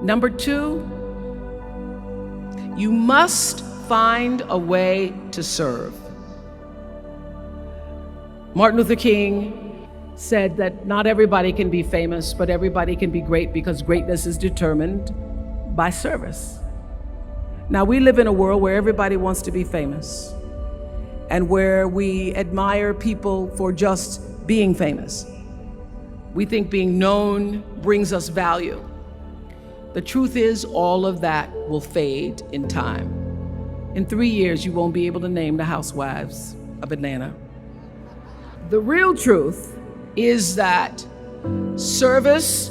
Number two, you must find a way to serve. Martin Luther King said that not everybody can be famous, but everybody can be great because greatness is determined by service. Now, we live in a world where everybody wants to be famous and where we admire people for just being famous. We think being known brings us value. The truth is, all of that will fade in time. In 3 years, you won't be able to name the housewives of Atlanta. The real truth is that service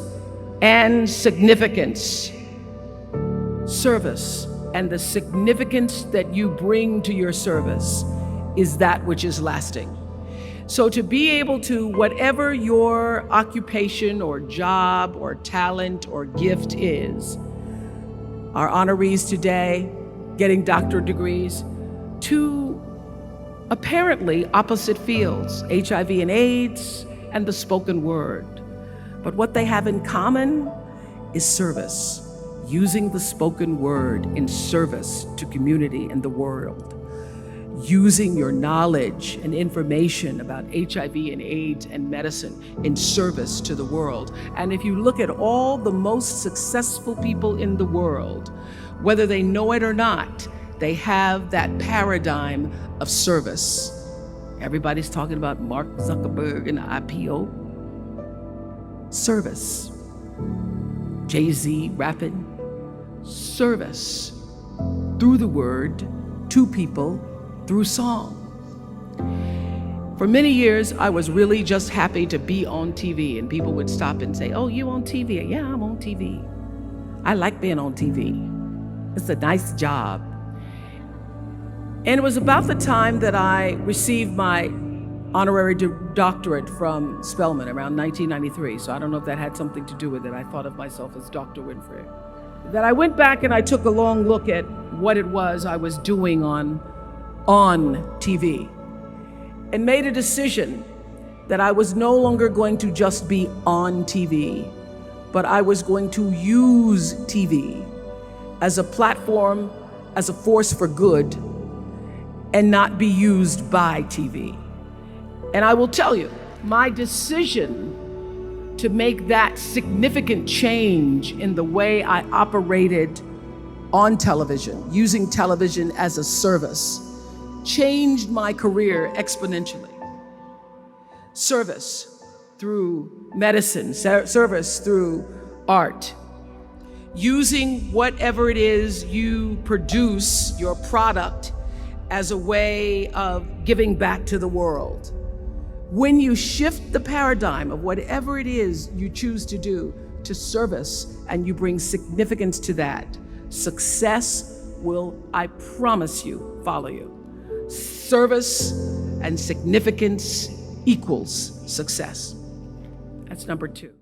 and significance, service and the significance that you bring to your service is that which is lasting. So to be able to, whatever your occupation or job or talent or gift is, our honorees today getting doctorate degrees, to apparently opposite fields, HIV and AIDS and the spoken word. But what they have in common is service, using the spoken word in service to community and the world. Using your knowledge and information about HIV and AIDS and medicine in service to the world. And if you look at all the most successful people in the world, whether they know it or not, they have that paradigm of service. Everybody's talking about Mark Zuckerberg and the IPO. Service. Jay-Z rapping. Service. Through the word, to people, through song. For many years, I was really just happy to be on TV, and people would stop and say, "Oh, you on TV?" "Yeah, I'm on TV. I like being on TV. It's a nice job." And it was about the time that I received my honorary doctorate from Spelman around 1993. So I don't know if that had something to do with it. I thought of myself as Dr. Winfrey. That I went back and I took a long look at what it was I was doing on TV and made a decision that I was no longer going to just be on TV, but I was going to use TV as a platform, as a force for good, and not be used by TV. And I will tell you, my decision to make that significant change in the way I operated on television, using television as a service, changed my career exponentially. Service through medicine, service through art, using whatever it is you produce, your product, as a way of giving back to the world. When you shift the paradigm of whatever it is you choose to do to service and you bring significance to that, success will, I promise you, follow you. Service and significance equals success. That's number two.